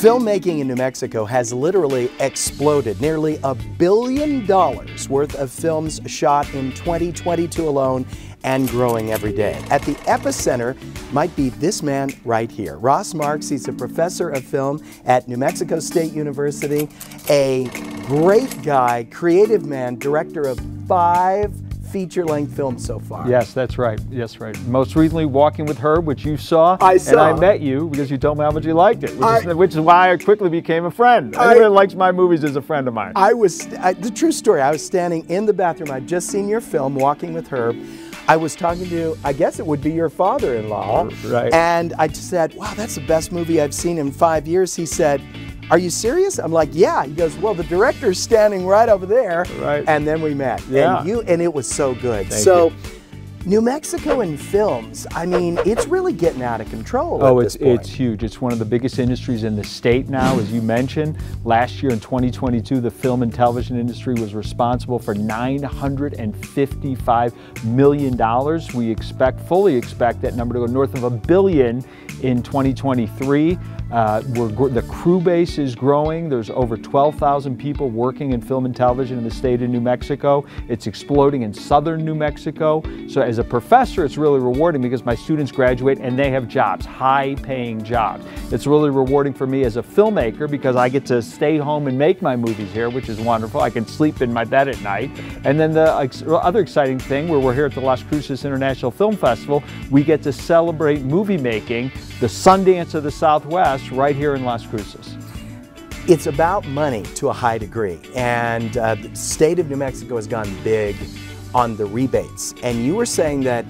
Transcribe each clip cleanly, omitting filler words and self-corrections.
Filmmaking in New Mexico has literally exploded. Nearly $1 billion worth of films shot in 2022 alone, and growing every day. At the epicenter might be this man right here. Ross Marks, he's a professor of film at New Mexico State University, a great guy, creative man, director of 5 feature-length films so far. Yes, that's right. Yes, right. Most recently, Walking with Herb, which you saw. I saw. And I met you because you told me how much you liked it, which is why I quickly became a friend. Anyone that likes my movies is a friend of mine. The true story, I was standing in the bathroom. I'd just seen your film, Walking with Herb. I was talking to, I guess it would be your father-in-law. Right. And I just said, wow, that's the best movie I've seen in 5 years. He said, are you serious? I'm like, yeah. He goes, well, the director's standing right over there. Right. And then we met. Yeah. And it was so good. Thank you. New Mexico in films, I mean, it's really getting out of control at this point. It's huge. It's one of the biggest industries in the state now, as you mentioned. Last year in 2022, the film and television industry was responsible for $955 million. We fully expect that number to go north of $1 billion in 2023. The crew base is growing. There's over 12,000 people working in film and television in the state of New Mexico. It's exploding in southern New Mexico. So as a professor, it's really rewarding because my students graduate and they have jobs, high-paying jobs. It's really rewarding for me as a filmmaker because I get to stay home and make my movies here, which is wonderful. I can sleep in my bed at night. And then the other exciting thing, where we're here at the Las Cruces International Film Festival, we get to celebrate movie making, the Sundance of the Southwest, right here in Las Cruces. It's about money to a high degree, and the state of New Mexico has gone big on the rebates. And you were saying that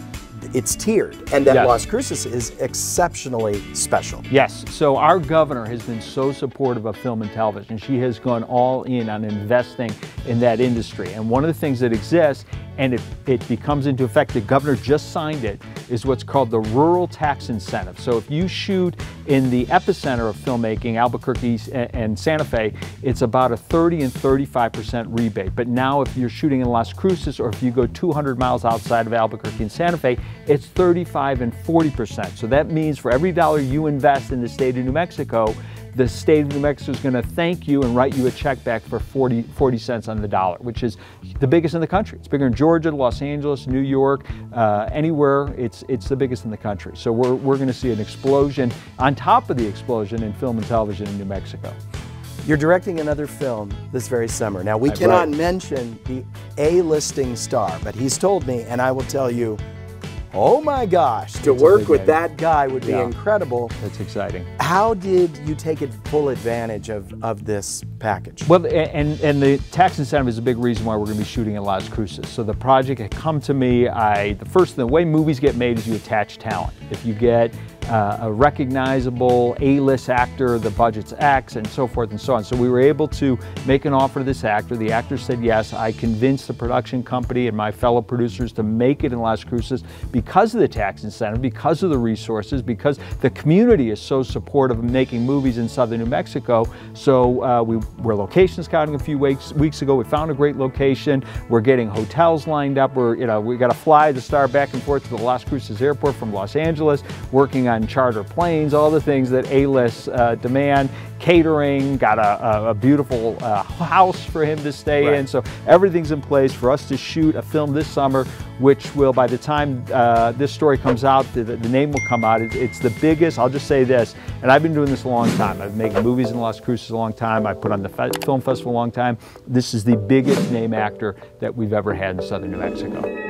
it's tiered, and that Yes. Las Cruces is exceptionally special. Yes, so our governor has been so supportive of film and television. She has gone all in on investing in that industry. And one of the things that exists, and it becomes into effect, the governor just signed it, is what's called the Rural Tax Incentive. So if you shoot in the epicenter of filmmaking, Albuquerque and Santa Fe, it's about a 30 and 35% rebate. But now if you're shooting in Las Cruces, or if you go 200 miles outside of Albuquerque and Santa Fe, it's 35 and 40%. So that means for every dollar you invest in the state of New Mexico, the state of New Mexico is going to thank you and write you a check back for 40 cents on the dollar, which is the biggest in the country. It's bigger in Georgia, Los Angeles, New York, anywhere. It's the biggest in the country. So we're going to see an explosion on top of the explosion in film and television in New Mexico. You're directing another film this very summer. Now, we cannot mention the A-listing star, but he's told me, and I will tell you, oh my gosh, to work with that guy would be incredible. That's exciting. How did you take full advantage of this package? Well, and the tax incentive is a big reason why we're going to be shooting in Las Cruces. So the project had come to me. The way movies get made is you attach talent. If you get a recognizable A-list actor, the budget's X, and so forth and so on. So we were able to make an offer to this actor. The actor said yes. I convinced the production company and my fellow producers to make it in Las Cruces because of the tax incentive, because of the resources, because the community is so supportive of making movies in southern New Mexico. So we were location scouting a few weeks ago. We found a great location. We're getting hotels lined up. We got to fly the star back and forth to the Las Cruces airport from Los Angeles, working on charter planes, all the things that A-list demand, catering, got a beautiful house for him to stay in. So everything's in place for us to shoot a film this summer, which will, by the time this story comes out, the name will come out. It's the biggest, I'll just say this, and I've been doing this a long time. I've been making movies in Las Cruces a long time. I put on the film festival a long time. This is the biggest name actor that we've ever had in southern New Mexico.